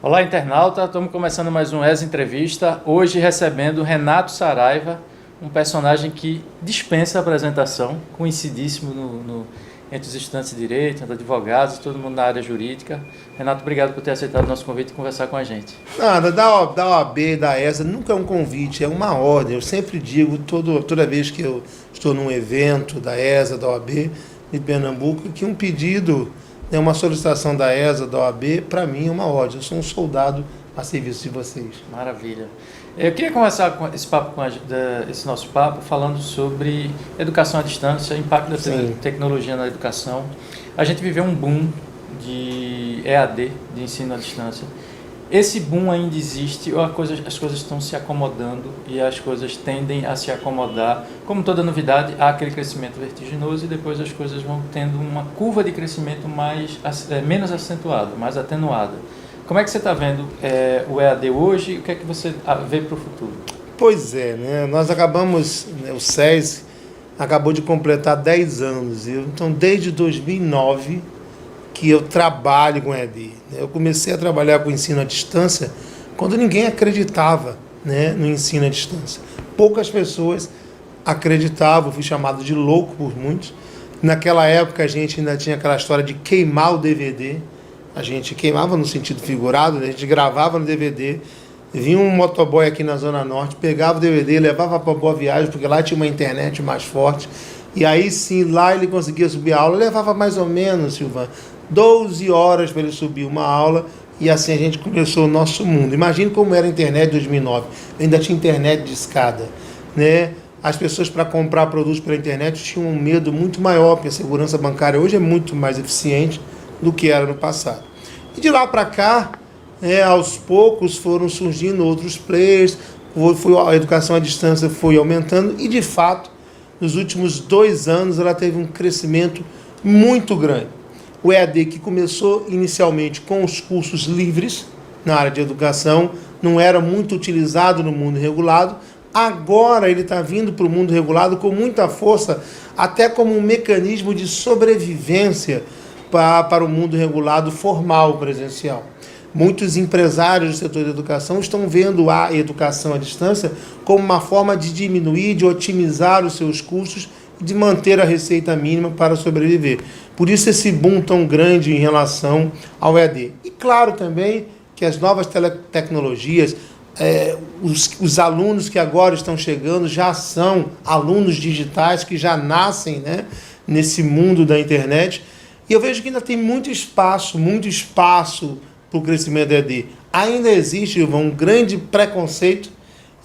Olá, internauta. Estamos começando mais um ESA Entrevista. Hoje recebendo Renato Saraiva, um personagem que dispensa a apresentação, conhecidíssimo entre os estudantes de direito, entre advogados, todo mundo na área jurídica. Renato, obrigado por ter aceitado o nosso convite e conversar com a gente. Nada, da OAB, da ESA, nunca é um convite, é uma ordem. Eu sempre digo, toda vez que eu estou num evento da ESA, da OAB de Pernambuco, que um pedido, uma solicitação da ESA, da OAB, para mim é uma ordem. Eu sou um soldado a serviço de vocês. Maravilha. Eu queria começar com esse nosso papo falando sobre educação à distância, impacto da tecnologia na educação. A gente viveu um boom de EAD, de ensino à distância. Esse boom ainda existe ou as coisas estão se acomodando e as coisas tendem a se acomodar? Como toda novidade, há aquele crescimento vertiginoso e depois as coisas vão tendo uma curva de crescimento menos acentuada, mais atenuada. Como é que você está vendo o EAD hoje e o que é que você vê para o futuro? Pois é, né? Nós acabamos, o SESI acabou de completar 10 anos. Então, desde 2009 que eu trabalho com EAD. Eu comecei a trabalhar com ensino à distância quando ninguém acreditava, né, no ensino à distância. Poucas pessoas acreditavam, fui chamado de louco por muitos. Naquela época a gente ainda tinha aquela história de queimar o DVD. A gente queimava no sentido figurado, né? A gente gravava no DVD, vinha um motoboy aqui na Zona Norte, pegava o DVD, levava para Boa Viagem, porque lá tinha uma internet mais forte, e aí sim, lá ele conseguia subir a aula, levava mais ou menos, Silvan, 12 horas para ele subir uma aula, e assim a gente começou o nosso mundo. Imagine como era a internet em 2009, ainda tinha internet de escada, né? As pessoas para comprar produtos pela internet tinham um medo muito maior, porque a segurança bancária hoje é muito mais eficiente do que era no passado. E de lá para cá, aos poucos foram surgindo outros players, a educação à distância foi aumentando e, de fato, nos últimos 2 anos ela teve um crescimento muito grande. O EAD, que começou inicialmente com os cursos livres na área de educação, não era muito utilizado no mundo regulado, agora ele está vindo para o mundo regulado com muita força, até como um mecanismo de sobrevivência para o mundo regulado formal, presencial. Muitos empresários do setor da educação estão vendo a educação à distância como uma forma de diminuir, de otimizar os seus custos e de manter a receita mínima para sobreviver. Por isso esse boom tão grande em relação ao EAD. E claro também que as novas tecnologias, os alunos que agora estão chegando já são alunos digitais que já nascem, né, nesse mundo da internet. E eu vejo que ainda tem muito espaço para o crescimento do EAD. Ainda existe, Ivan, um grande preconceito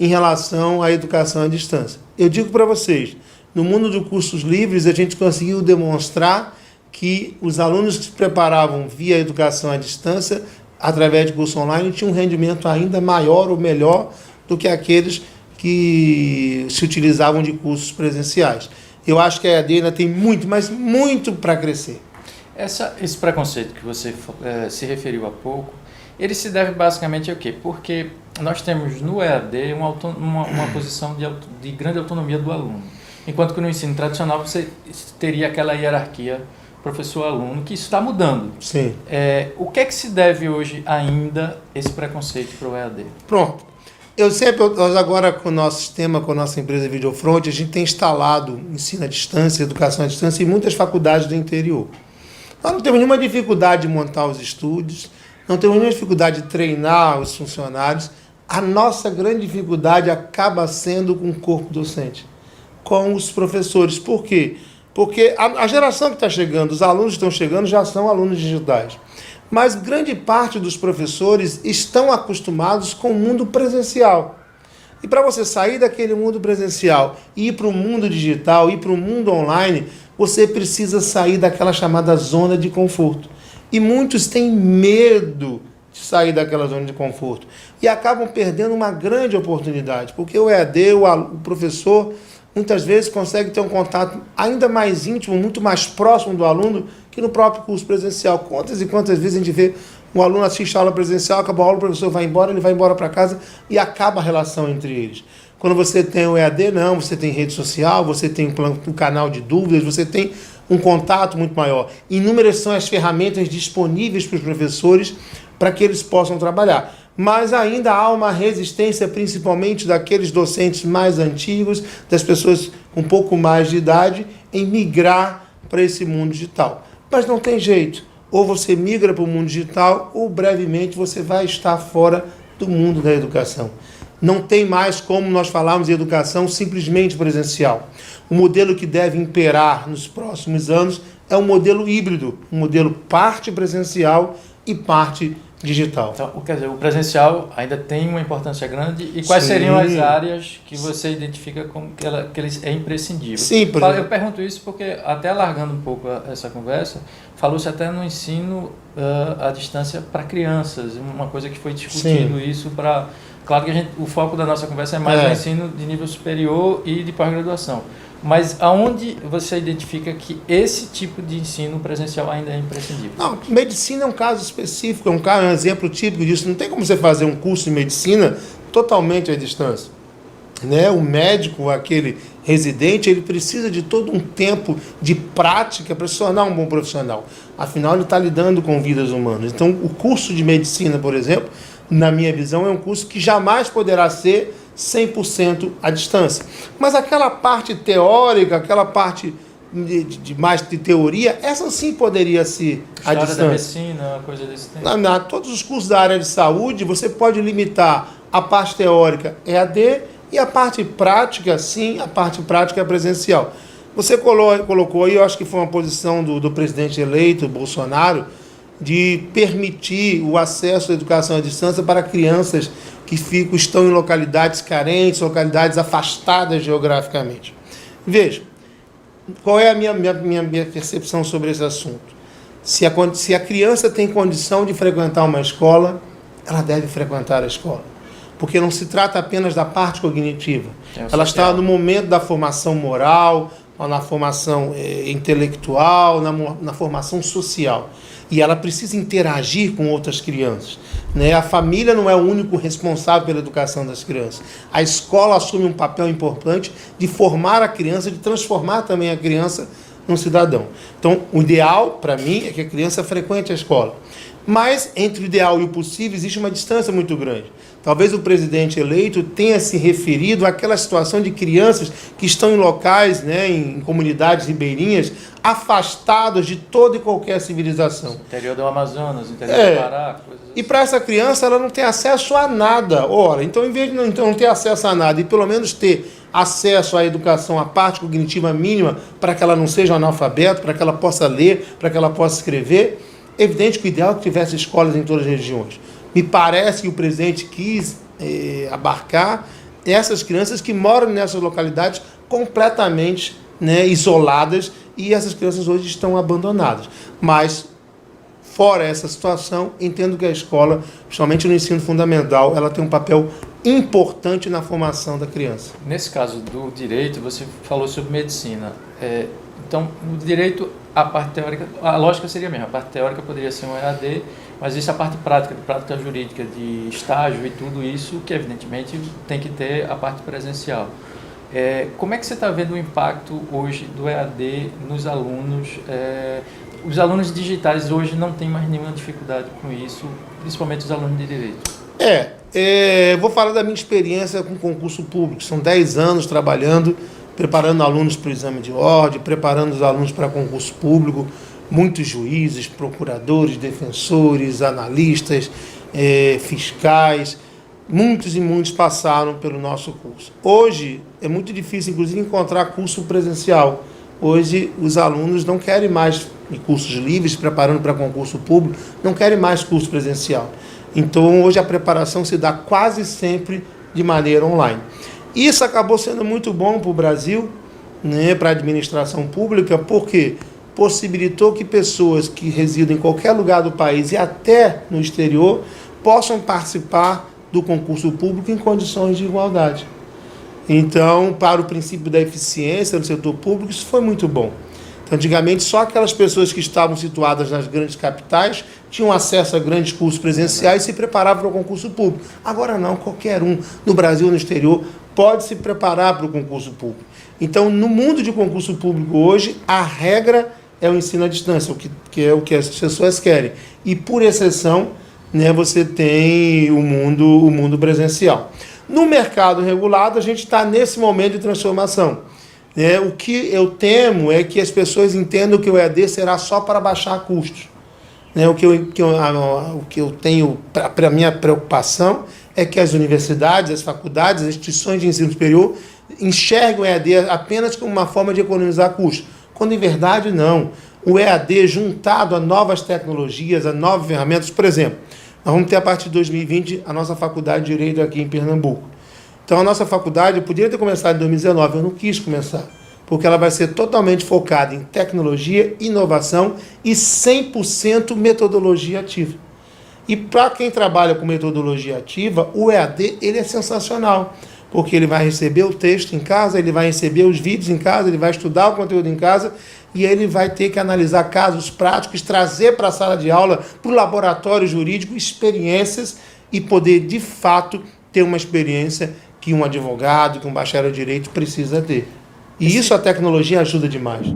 em relação à educação à distância. Eu digo para vocês, no mundo dos cursos livres, a gente conseguiu demonstrar que os alunos que se preparavam via educação à distância, através de curso online, tinham um rendimento ainda maior ou melhor do que aqueles que se utilizavam de cursos presenciais. Eu acho que a EAD ainda tem muito, mas muito para crescer. Esse preconceito que você se referiu há pouco, ele se deve basicamente ao quê? Porque nós temos no EAD uma posição de grande autonomia do aluno, enquanto que no ensino tradicional você teria aquela hierarquia professor-aluno, que isso está mudando. Sim. O que é que se deve hoje ainda esse preconceito para o EAD? Pronto. Nós agora com o nosso sistema, com a nossa empresa Videofront, a gente tem instalado ensino à distância, educação à distância em muitas faculdades do interior. Nós não temos nenhuma dificuldade de montar os estúdios, não temos nenhuma dificuldade de treinar os funcionários. A nossa grande dificuldade acaba sendo com o corpo docente, com os professores. Por quê? Porque a geração que está chegando, os alunos que estão chegando já são alunos digitais. Mas grande parte dos professores estão acostumados com o mundo presencial. E para você sair daquele mundo presencial e ir para o mundo digital, ir para o mundo online, você precisa sair daquela chamada zona de conforto. E muitos têm medo de sair daquela zona de conforto. E acabam perdendo uma grande oportunidade. Porque o EAD, o professor, muitas vezes consegue ter um contato ainda mais íntimo, muito mais próximo do aluno que no próprio curso presencial. Quantas e quantas vezes a gente vê um aluno assiste a aula presencial, acaba a aula, o professor vai embora, ele vai embora para casa e acaba a relação entre eles. Quando você tem o EAD, não, você tem rede social, você tem um canal de dúvidas, você tem um contato muito maior. Inúmeras são as ferramentas disponíveis para os professores para que eles possam trabalhar. Mas ainda há uma resistência, principalmente daqueles docentes mais antigos, das pessoas com um pouco mais de idade, em migrar para esse mundo digital. Mas não tem jeito. Ou você migra para o mundo digital, ou brevemente você vai estar fora do mundo da educação. Não tem mais como nós falarmos em educação simplesmente presencial. O modelo que deve imperar nos próximos anos é um modelo híbrido, um modelo parte presencial e parte digital. Então, quer dizer, o presencial ainda tem uma importância grande. E quais seriam as áreas que você identifica como que eles é imprescindível? Sim, eu pergunto isso porque, até alargando um pouco essa conversa, falou-se até no ensino à distância para crianças, uma coisa que foi discutido isso para... Claro que o foco da nossa conversa é mais no ensino de nível superior e de pós-graduação. Mas aonde você identifica que esse tipo de ensino presencial ainda é imprescindível? Não, medicina é um caso específico, é um exemplo típico disso. Não tem como você fazer um curso de medicina totalmente à distância. Né? O médico, aquele residente, ele precisa de todo um tempo de prática para se tornar um bom profissional. Afinal, ele está lidando com vidas humanas. Então, o curso de medicina, por exemplo, na minha visão, é um curso que jamais poderá ser 100% à distância. Mas aquela parte teórica, aquela parte mais de teoria, essa sim poderia ser à distância. Da medicina, coisa desse tipo. Todos os cursos da área de saúde, você pode limitar a parte teórica EAD e a parte prática, sim, a parte prática presencial. Você colocou aí, eu acho que foi uma posição do presidente eleito, Bolsonaro, de permitir o acesso à educação à distância para crianças que estão em localidades carentes, localidades afastadas geograficamente. Veja, qual é a minha percepção sobre esse assunto? Se a criança tem condição de frequentar uma escola, ela deve frequentar a escola. Porque não se trata apenas da parte cognitiva. Ela está no momento da formação moral, na formação intelectual, na formação social. E ela precisa interagir com outras crianças. Né? A família não é o único responsável pela educação das crianças. A escola assume um papel importante de formar a criança, de transformar também a criança num cidadão. Então, o ideal, para mim, é que a criança frequente a escola. Mas, entre o ideal e o possível, existe uma distância muito grande. Talvez o presidente eleito tenha se referido àquela situação de crianças que estão em locais, né, em comunidades ribeirinhas, afastadas de toda e qualquer civilização. Interior do Amazonas, interior do Pará, coisas assim. E para essa criança, ela não tem acesso a nada. Ora, então, em vez de não ter acesso a nada e pelo menos ter acesso à educação, à parte cognitiva mínima, para que ela não seja analfabeta, para que ela possa ler, para que ela possa escrever, é evidente que o ideal é que tivesse escolas em todas as regiões. Me parece que o presidente quis abarcar essas crianças que moram nessas localidades completamente, né, isoladas, e essas crianças hoje estão abandonadas. Mas, fora essa situação, entendo que a escola, principalmente no ensino fundamental, ela tem um papel importante na formação da criança. Nesse caso do direito, você falou sobre medicina. Então, no direito, a parte teórica, a lógica seria a mesma. A parte teórica poderia ser um EAD, mas isso é a parte prática, de prática jurídica, de estágio e tudo isso, que evidentemente tem que ter a parte presencial. Como é que você está vendo o impacto hoje do EAD nos alunos? Os alunos digitais hoje não têm mais nenhuma dificuldade com isso, principalmente os alunos de direito. Vou falar da minha experiência com concurso público. São 10 anos trabalhando, preparando alunos para o exame de ordem, preparando os alunos para concurso público. Muitos juízes, procuradores, defensores, analistas, fiscais, muitos e muitos passaram pelo nosso curso. Hoje é muito difícil, inclusive, encontrar curso presencial. Hoje os alunos não querem mais cursos livres, preparando para concurso público, não querem mais curso presencial. Então hoje a preparação se dá quase sempre de maneira online. Isso acabou sendo muito bom para o Brasil, né, para a administração pública, porque possibilitou que pessoas que residam em qualquer lugar do país e até no exterior possam participar do concurso público em condições de igualdade. Então, para o princípio da eficiência no setor público, isso foi muito bom. Então, antigamente, só aquelas pessoas que estavam situadas nas grandes capitais tinham acesso a grandes cursos presenciais e se preparavam para o concurso público. Agora não, qualquer um no Brasil ou no exterior pode se preparar para o concurso público. Então, no mundo de concurso público hoje, a regra é o ensino à distância, que é o que as pessoas querem. E, por exceção, né, você tem o mundo presencial. No mercado regulado, a gente está nesse momento de transformação. O que eu temo é que as pessoas entendam que o EAD será só para baixar custos. O que eu tenho para a minha preocupação é que as universidades, as faculdades, as instituições de ensino superior enxergam o EAD apenas como uma forma de economizar custos, quando em verdade não. O EAD juntado a novas tecnologias, a novas ferramentas, por exemplo, nós vamos ter a partir de 2020 a nossa faculdade de Direito aqui em Pernambuco. Então a nossa faculdade poderia ter começado em 2019, eu não quis começar, porque ela vai ser totalmente focada em tecnologia, inovação e 100% metodologia ativa. E para quem trabalha com metodologia ativa, o EAD ele é sensacional, porque ele vai receber o texto em casa, ele vai receber os vídeos em casa, ele vai estudar o conteúdo em casa e ele vai ter que analisar casos práticos, trazer para a sala de aula, para o laboratório jurídico, experiências e poder, de fato, ter uma experiência que um advogado, que um bacharel de direito precisa ter. E isso a tecnologia ajuda demais.